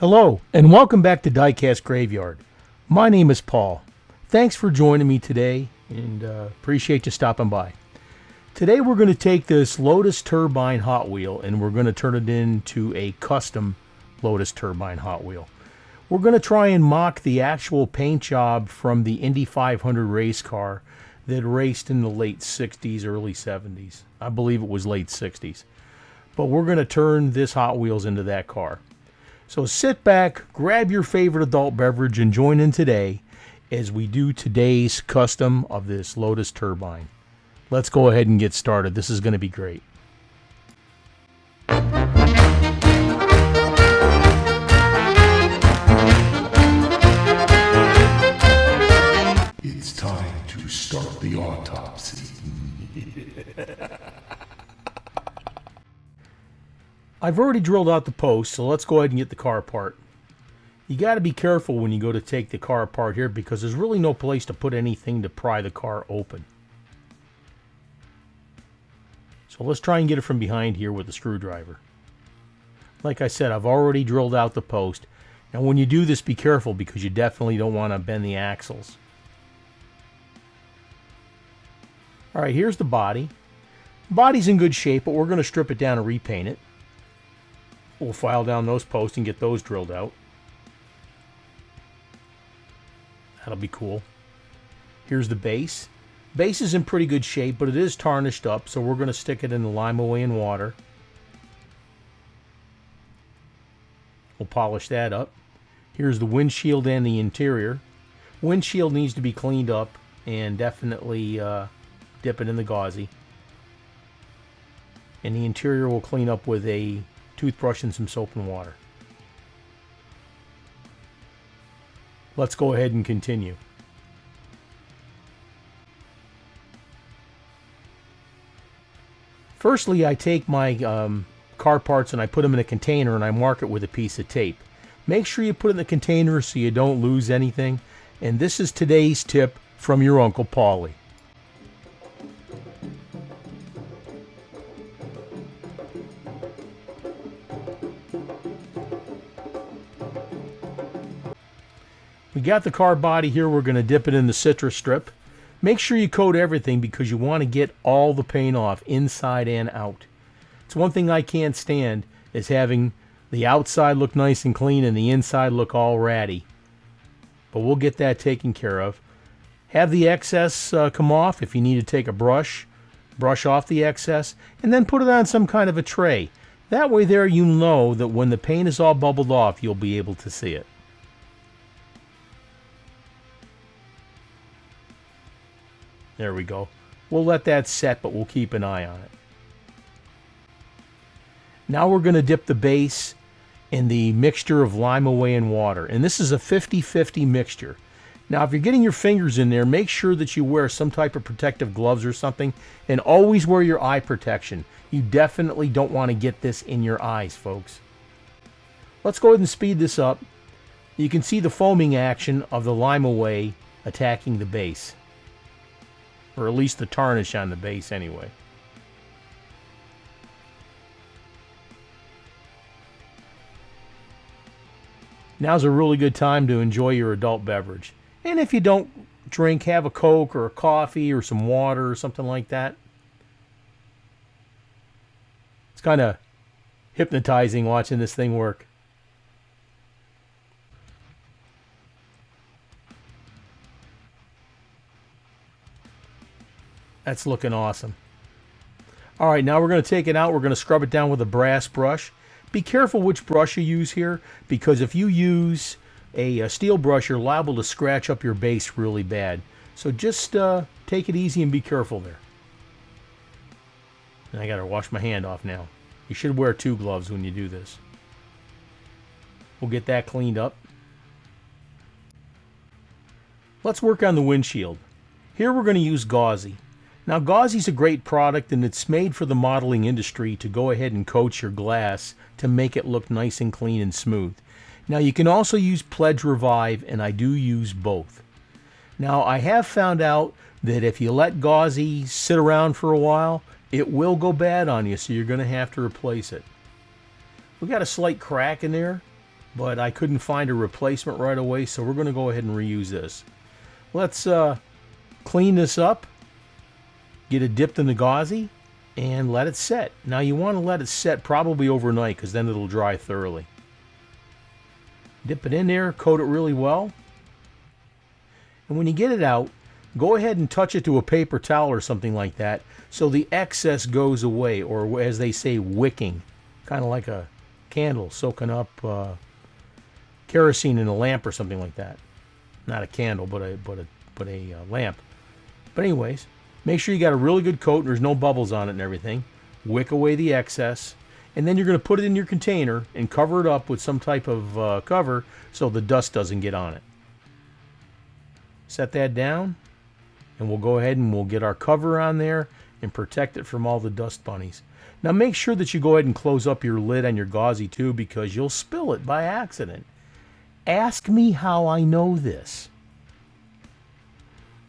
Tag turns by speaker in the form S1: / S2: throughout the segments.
S1: Hello, and welcome back to Diecast Graveyard. My name is Paul. Thanks for joining me today, and appreciate you stopping by. Today we're going to take this Lotus Turbine Hot Wheel, and we're going to turn it into a custom Lotus Turbine Hot Wheel. We're going to try and mock the actual paint job from the Indy 500 race car that raced in the late 60s, early 70s. I believe it was late 60s. But we're going to turn this Hot Wheels into that car. So sit back, grab your favorite adult beverage, and join in today as we do today's custom of this Lotus Turbine. Let's go ahead and get started. This is going to be great.
S2: It's time to start the autopsy.
S1: I've already drilled out the post, so let's go ahead and get the car apart. You got to be careful when you go to take the car apart here because there's really no place to put anything to pry the car open. So let's try and get it from behind here with the screwdriver. Like I said, I've already drilled out the post. Now when you do this, be careful because you definitely don't want to bend the axles. Alright, here's the body. Body's in good shape, but we're going to strip it down and repaint it. We'll file down those posts and get those drilled out. That'll be cool. Here's the base. Base is in pretty good shape, but it is tarnished up, so we're going to stick it in the lime away in water. We'll polish that up. Here's the windshield and the interior. Windshield needs to be cleaned up and definitely dip it in the gauzy. And the interior will clean up with a toothbrush and some soap and water. Let's go ahead and continue. Firstly, I take my car parts and I put them in a container and I mark it with a piece of tape. Make sure you put it in the container so you don't lose anything. And this is today's tip from your Uncle Paulie. We got the car body here. We're going to dip it in the citrus strip. Make sure you coat everything because you want to get all the paint off inside and out. It's one thing I can't stand is having the outside look nice and clean and the inside look all ratty. But we'll get that taken care of. Have the excess come off. If you need to take a brush off the excess, and then put it on some kind of a tray. That way there you know that when the paint is all bubbled off, you'll be able to see it. There we go. We'll let that set, but we'll keep an eye on it. Now we're going to dip the base in the mixture of lime away and water. And this is a 50-50 mixture. Now if you're getting your fingers in there, make sure that you wear some type of protective gloves or something. And always wear your eye protection. You definitely don't want to get this in your eyes, folks. Let's go ahead and speed this up. You can see the foaming action of the lime away attacking the base. Or at least the tarnish on the base anyway. Now's a really good time to enjoy your adult beverage. And if you don't drink, have a Coke or a coffee or some water or something like that. It's kind of hypnotizing watching this thing work. That's looking awesome. Alright, now we're going to take it out. We're going to scrub it down with a brass brush. Be careful which brush you use here, because if you use a steel brush, you're liable to scratch up your base really bad. So just take it easy and be careful there. And I got to wash my hand off now. You should wear 2 gloves when you do this. We'll get that cleaned up. Let's work on the windshield. Here we're going to use gauzy. Now gauzy's a great product and it's made for the modeling industry to go ahead and coat your glass to make it look nice and clean and smooth. Now you can also use Pledge Revive, and I do use both. Now I have found out that if you let gauzy sit around for a while, it will go bad on you, so you're going to have to replace it. We got a slight crack in there. but I couldn't find a replacement right away, so we're going to go ahead and reuse this. Let's clean this up, get it dipped in the gauzy, and let it set. Now you want to let it set probably overnight because then it'll dry thoroughly. Dip it in there, coat it really well, and when you get it out, go ahead and touch it to a paper towel or something like that so the excess goes away, or as they say, wicking, kind of like a candle soaking up kerosene in a lamp or something like that. Not a candle, but a lamp. But anyways, make sure you got a really good coat and there's no bubbles on it and everything. Wick away the excess, and then you're going to put it in your container and cover it up with some type of cover so the dust doesn't get on it. Set that down, and we'll go ahead and we'll get our cover on there and protect it from all the dust bunnies. Now make sure that you go ahead and close up your lid on your gauzy too, because you'll spill it by accident. Ask me how I know this.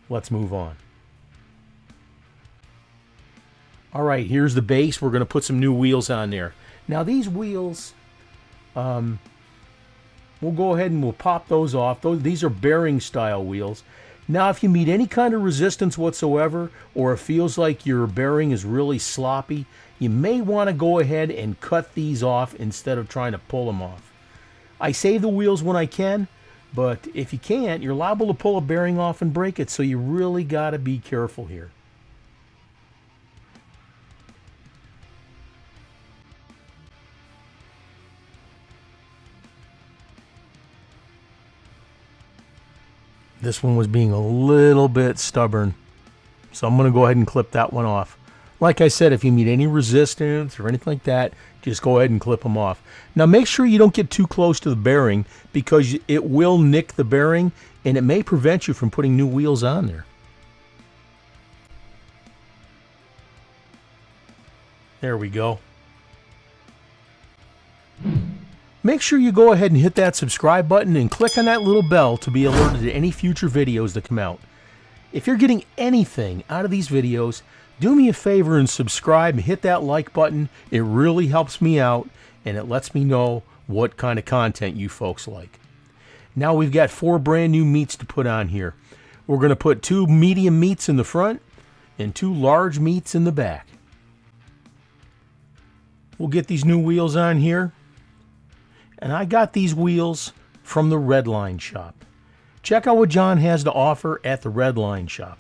S1: Let's move on. All right, here's the base. We're going to put some new wheels on there. Now these wheels, we'll go ahead and we'll pop those off. These are bearing style wheels. Now if you meet any kind of resistance whatsoever, or it feels like your bearing is really sloppy, you may want to go ahead and cut these off instead of trying to pull them off. I save the wheels when I can, but if you can't, you're liable to pull a bearing off and break it, so you really got to be careful here. This one was being a little bit stubborn, so I'm going to go ahead and clip that one off. Like I said, if you meet any resistance or anything like that, just go ahead and clip them off. Now make sure you don't get too close to the bearing, because it will nick the bearing and it may prevent you from putting new wheels on there. There we go. Make sure you go ahead and hit that subscribe button and click on that little bell to be alerted to any future videos that come out. If you're getting anything out of these videos, do me a favor and subscribe and hit that like button. It really helps me out and it lets me know what kind of content you folks like. Now we've got 4 brand new meats to put on here. We're going to put 2 medium meats in the front and 2 large meats in the back. We'll get these new wheels on here. And I got these wheels from the Redline shop. Check out what John has to offer at the Redline shop.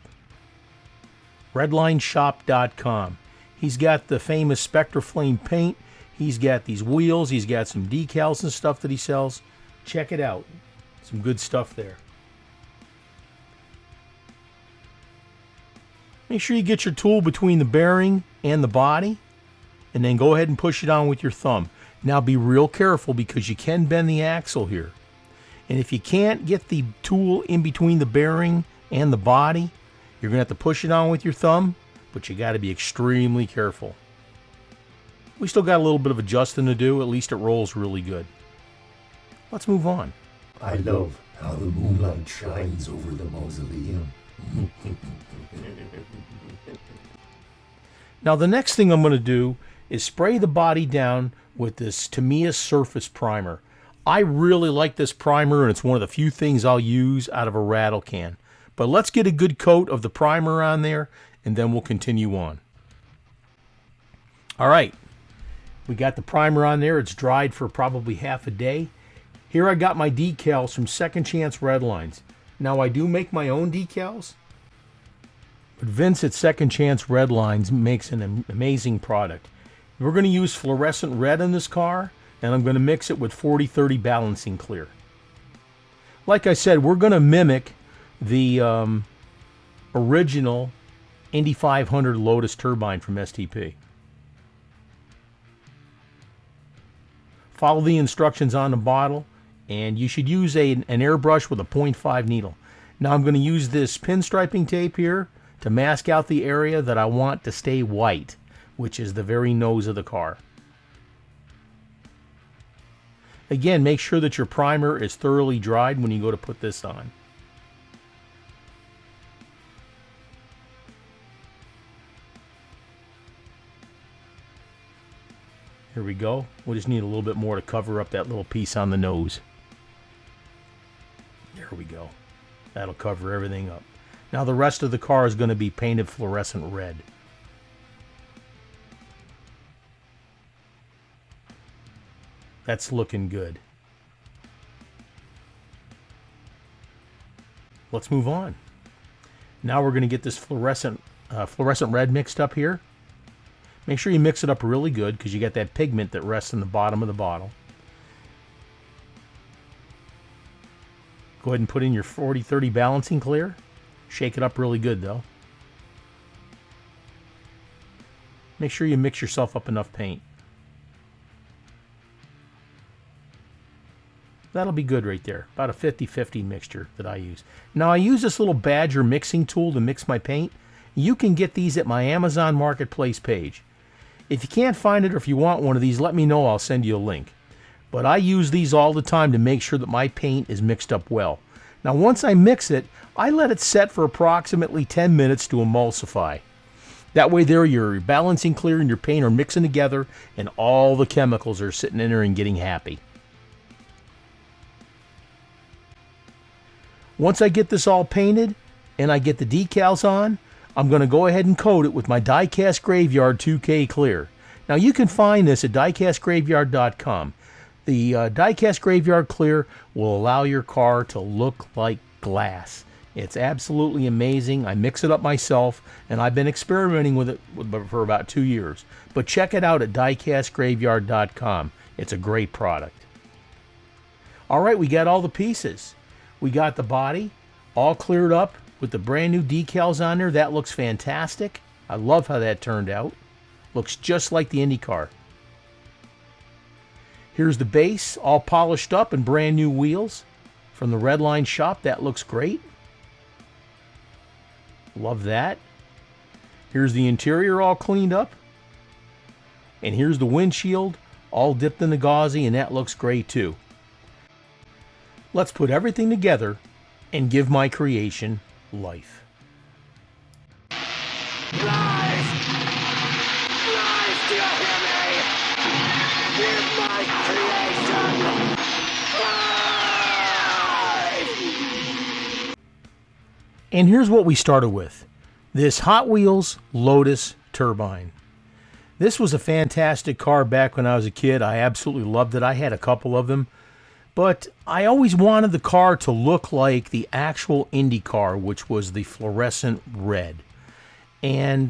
S1: RedlineShop.com. He's got the famous Spectre Flame paint. He's got these wheels. He's got some decals and stuff that he sells. Check it out. Some good stuff there. Make sure you get your tool between the bearing and the body, and then go ahead and push it on with your thumb. Now be real careful, because you can bend the axle here. And if you can't get the tool in between the bearing and the body, you're going to have to push it on with your thumb, but you got to be extremely careful. We still got a little bit of adjusting to do. At least it rolls really good. Let's move on.
S2: I love how the moonlight shines over the mausoleum.
S1: Now the next thing I'm going to do is spray the body down with this Tamiya Surface Primer. I really like this primer, and it's one of the few things I'll use out of a rattle can. But let's get a good coat of the primer on there, and then we'll continue on. All right, we got the primer on there. It's dried for probably half a day. Here I got my decals from Second Chance Redlines. Now I do make my own decals, but Vince at Second Chance Redlines makes an amazing product. We're going to use fluorescent red in this car, and I'm going to mix it with 40-30 balancing clear. Like I said, we're going to mimic the original Indy 500 Lotus Turbine from STP. Follow the instructions on the bottle, and you should use an airbrush with a 0.5 needle. Now I'm going to use this pinstriping tape here to mask out the area that I want to stay white, which is the very nose of the car. Again, make sure that your primer is thoroughly dried when you go to put this on. Here we go. We just need a little bit more to cover up that little piece on the nose. There we go. That'll cover everything up. Now the rest of the car is going to be painted fluorescent red. That's looking good. Let's move on. Now we're going to get this fluorescent red mixed up here. Make sure you mix it up really good because you got that pigment that rests in the bottom of the bottle. Go ahead and put in your 40-30 balancing clear. Shake it up really good though. Make sure you mix yourself up enough paint. That'll be good right there. About a 50-50 mixture that I use. Now I use this little Badger mixing tool to mix my paint. You can get these at my Amazon Marketplace page. If you can't find it or if you want one of these, let me know. I'll send you a link. But I use these all the time to make sure that my paint is mixed up well. Now once I mix it, I let it set for approximately 10 minutes to emulsify. That way there your balancing clear and your paint are mixing together and all the chemicals are sitting in there and getting happy. Once I get this all painted and I get the decals on, I'm going to go ahead and coat it with my Diecast Graveyard 2K Clear. Now you can find this at diecastgraveyard.com. The Diecast Graveyard Clear will allow your car to look like glass. It's absolutely amazing. I mix it up myself and I've been experimenting with it for about 2 years. But check it out at diecastgraveyard.com. It's a great product. Alright, we got all the pieces. We got the body all cleared up with the brand new decals on there. That looks fantastic. I love how that turned out. Looks just like the Indy car. Here's the base all polished up and brand new wheels from the Redline shop. That looks great. Love that. Here's the interior all cleaned up. And here's the windshield all dipped in the gauzy, and that looks great too. Let's put everything together and give my creation life.
S3: Lies! Lies! Do you hear me? Give my creation life!
S1: And here's what we started with. This Hot Wheels Lotus Turbine. This was a fantastic car back when I was a kid. I absolutely loved it. I had a couple of them. But I always wanted the car to look like the actual Indy car, which was the fluorescent red. And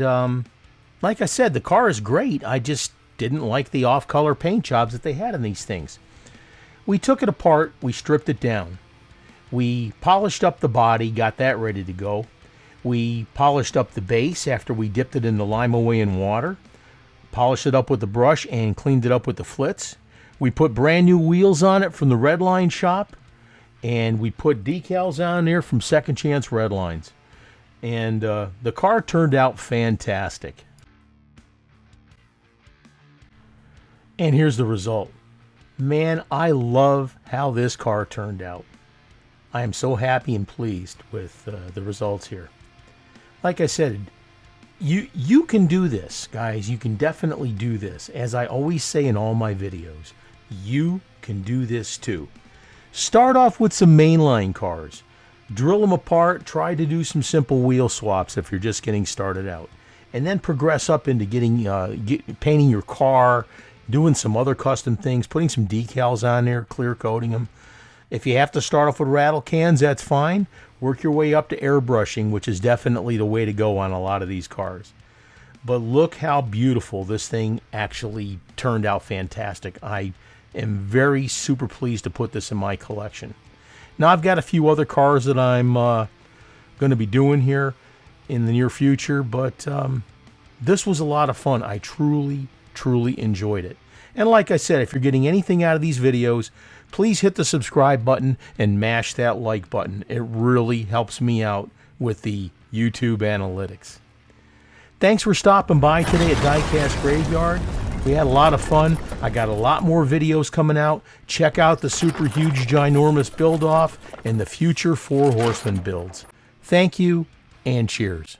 S1: like I said, the car is great. I just didn't like the off-color paint jobs that they had in these things. We took it apart. We stripped it down. We polished up the body, got that ready to go. We polished up the base after we dipped it in the lime-away-in water. Polished it up with the brush and cleaned it up with the flitz. We put brand new wheels on it from the Redline shop, and we put decals on there from Second Chance Redlines. And the car turned out fantastic. And here's the result. Man, I love how this car turned out. I am so happy and pleased with the results here. Like I said, you can do this, guys. You can definitely do this. As I always say in all my videos, you can do this too. Start off with some mainline cars. Drill them apart. Try to do some simple wheel swaps if you're just getting started out. And then progress up into painting your car, doing some other custom things, putting some decals on there, clear coating them. If you have to start off with rattle cans, that's fine. Work your way up to airbrushing, which is definitely the way to go on a lot of these cars. But look how beautiful this thing actually turned out. Fantastic. I am very super pleased to put this in my collection. Now I've got a few other cars that I'm going to be doing here in the near future, but this was a lot of fun. I truly enjoyed it. And like I said, if you're getting anything out of these videos, please hit the subscribe button and mash that like button. It really helps me out with the YouTube analytics. Thanks for stopping by today at Diecast Graveyard. We had a lot of fun. I got a lot more videos coming out. Check out the super huge ginormous build off and the future 4 Horsemen builds. Thank you and cheers.